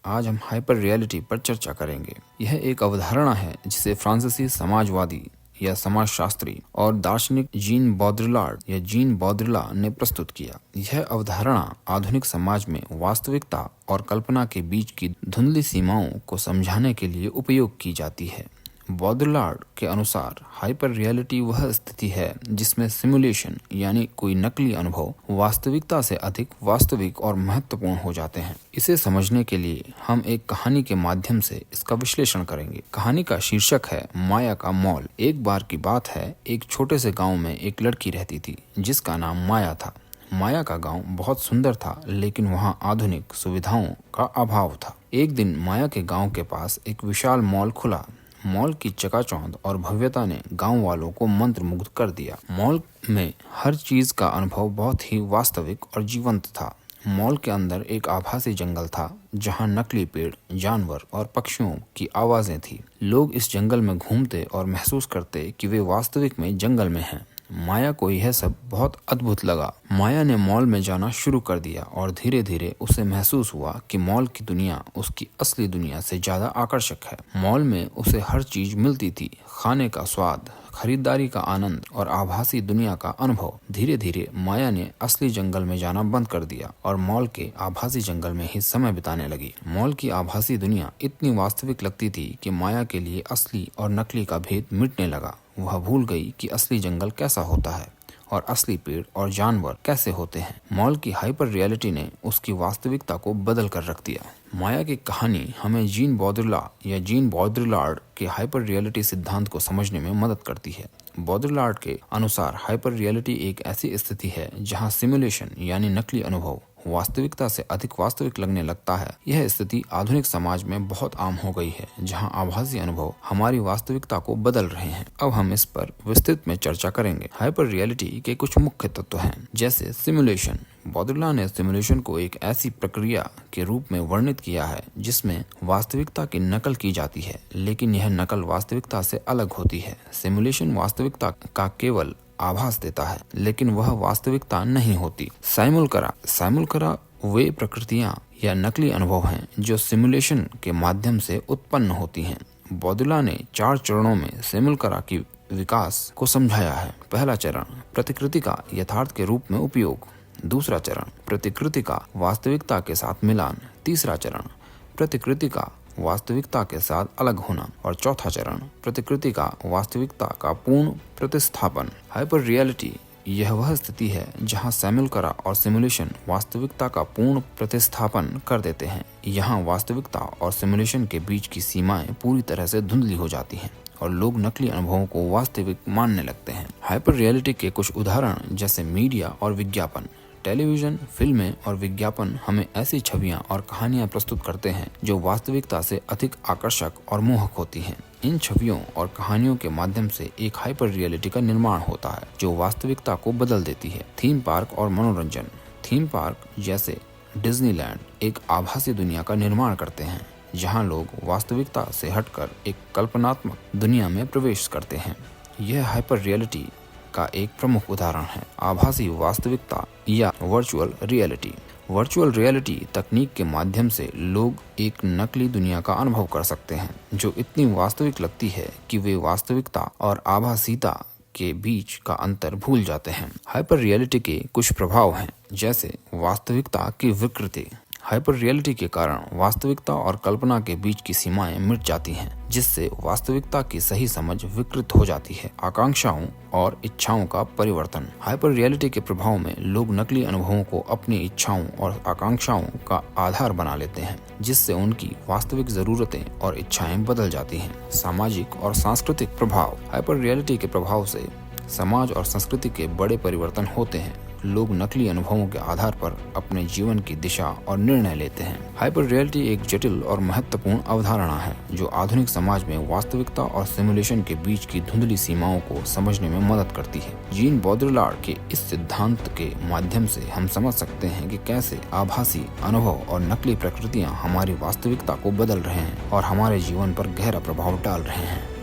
आज हम hyper reality पर चर्चा करेंगे। यह एक अवधारणा है जिसे फ्रांसीसी समाजवादी या समाजशास्त्री और दार्शनिक जीन बॉद्रिलार्ड ने प्रस्तुत किया। यह अवधारणा आधुनिक समाज में वास्तविकता और कल्पना के बीच की धुंधली सीमाओं को समझाने के लिए उपयोग की जाती है। बॉद्रिलार्ड के अनुसार हाइपर रियलिटी वह स्थिति है जिसमें सिमुलेशन यानी कोई नकली अनुभव वास्तविकता से अधिक वास्तविक और महत्वपूर्ण हो जाते हैं। इसे समझने के लिए हम एक कहानी के माध्यम से इसका विश्लेषण करेंगे। कहानी का शीर्षक है माया का मॉल। एक बार की बात है, एक छोटे से गांव में एक लड़की रहती थी जिसका नाम माया था। माया का गांव बहुत सुंदर था, लेकिन वहाँ आधुनिक सुविधाओं का अभाव था। एक दिन माया के गांव के पास एक विशाल मॉल खुला। मॉल की चकाचौंध और भव्यता ने गांव वालों को मंत्रमुग्ध कर दिया। मॉल में हर चीज का अनुभव बहुत ही वास्तविक और जीवंत था। मॉल के अंदर एक आभासी जंगल था जहां नकली पेड़, जानवर और पक्षियों की आवाजें थी। लोग इस जंगल में घूमते और महसूस करते कि वे वास्तविक में जंगल में हैं। माया को यह सब बहुत अद्भुत लगा। माया ने मॉल में जाना शुरू कर दिया और धीरे धीरे उसे महसूस हुआ कि मॉल की दुनिया उसकी असली दुनिया से ज्यादा आकर्षक है। मॉल में उसे हर चीज मिलती थी, खाने का स्वाद, खरीदारी का आनंद और आभासी दुनिया का अनुभव। धीरे धीरे माया ने असली जंगल में जाना बंद कर दिया और मॉल के आभासी जंगल में ही समय बिताने लगी। मॉल की आभासी दुनिया इतनी वास्तविक लगती थी कि माया के लिए असली और नकली का भेद मिटने लगा। वह भूल गई कि असली जंगल कैसा होता है और असली पेड़ और जानवर कैसे होते हैं। मॉल की हाइपर रियलिटी ने उसकी वास्तविकता को बदल कर रख दिया। माया की कहानी हमें जीन बॉद्रिलार्ड के हाइपर रियलिटी सिद्धांत को समझने में मदद करती है। बॉद्रिलार्ड के अनुसार हाइपर रियलिटी एक ऐसी स्थिति है जहां सिमुलेशन यानी नकली अनुभव वास्तविकता से अधिक वास्तविक लगने लगता है। यह स्थिति आधुनिक समाज में बहुत आम हो गई है, जहां आभासी अनुभव हमारी वास्तविकता को बदल रहे हैं। अब हम इस पर विस्तृत में चर्चा करेंगे। हाइपर रियलिटी के कुछ मुख्य तत्व हैं, जैसे सिमुलेशन। बॉद्रिलार्ड ने सिमुलेशन को एक ऐसी प्रक्रिया के रूप में वर्णित किया है जिसमें वास्तविकता की नकल की जाती है, लेकिन यह नकल वास्तविकता से अलग होती है। सिमुलेशन वास्तविकता का केवल आभास देता है, लेकिन वह वास्तविकता नहीं होती। साइमुलक्रा वे प्रकृतियां या नकली अनुभव हैं जो सिमुलेशन के माध्यम से उत्पन्न होती हैं। बॉद्रिलार्ड ने 4 चरणों में सिमुलक्रा की विकास को समझाया है। पहला चरण, प्रतिकृति का यथार्थ के रूप में उपयोग। दूसरा चरण, प्रतिकृति का वास्तविकता के साथ मिलान। तीसरा चरण, प्रतिकृति का वास्तविकता के साथ अलग होना। और चौथा चरण, प्रतिकृति का वास्तविकता का पूर्ण प्रतिस्थापन। हाइपर रियलिटी यह वह स्थिति है जहां सिमुलक्रा और सिमुलेशन वास्तविकता का पूर्ण प्रतिस्थापन कर देते हैं। यहाँ वास्तविकता और सिमुलेशन के बीच की सीमाएं पूरी तरह से धुंधली हो जाती हैं और लोग नकली अनुभवों को वास्तविक मानने लगते हैं। हाइपर रियलिटी के कुछ उदाहरण जैसे मीडिया और विज्ञापन। टेलीविजन, फिल्में और विज्ञापन हमें ऐसी छवियां और कहानियां प्रस्तुत करते हैं जो वास्तविकता से अधिक आकर्षक और मोहक होती हैं। इन छवियों और कहानियों के माध्यम से एक हाइपर रियलिटी का निर्माण होता है जो वास्तविकता को बदल देती है। थीम पार्क और मनोरंजन। थीम पार्क जैसे डिज्नीलैंड एक आभासी दुनिया का निर्माण करते हैं जहां लोग वास्तविकता से हटकर एक कल्पनात्मक दुनिया में प्रवेश करते हैं। यह हाइपर रियलिटी का एक प्रमुख उदाहरण है। आभासी वास्तविकता या वर्चुअल रियलिटी। वर्चुअल रियलिटी तकनीक के माध्यम से लोग एक नकली दुनिया का अनुभव कर सकते हैं जो इतनी वास्तविक लगती है कि वे वास्तविकता और आभासीता के बीच का अंतर भूल जाते हैं। हाइपर रियलिटी के कुछ प्रभाव हैं, जैसे वास्तविकता की विकृति। हाइपर रियलिटी के कारण वास्तविकता और कल्पना के बीच की सीमाएं मिट जाती हैं, जिससे वास्तविकता की सही समझ विकृत हो जाती है। आकांक्षाओं और इच्छाओं का परिवर्तन। हाइपर रियलिटी के प्रभाव में लोग नकली अनुभवों को अपनी इच्छाओं और आकांक्षाओं का आधार बना लेते हैं, जिससे उनकी वास्तविक जरूरतें और इच्छाएं बदल जाती हैं। सामाजिक और सांस्कृतिक प्रभाव। हाइपर रियलिटी के प्रभाव से समाज और संस्कृति के बड़े परिवर्तन होते हैं। लोग नकली अनुभवों के आधार पर अपने जीवन की दिशा और निर्णय लेते हैं। हाइपर रियलिटी एक जटिल और महत्वपूर्ण अवधारणा है जो आधुनिक समाज में वास्तविकता और सिमुलेशन के बीच की धुंधली सीमाओं को समझने में मदद करती है। जीन बॉद्रिलार्ड के इस सिद्धांत के माध्यम से हम समझ सकते हैं कि कैसे आभासी अनुभव और नकली प्रकृतियां हमारी वास्तविकता को बदल रहे हैं और हमारे जीवन पर गहरा प्रभाव डाल रहे हैं।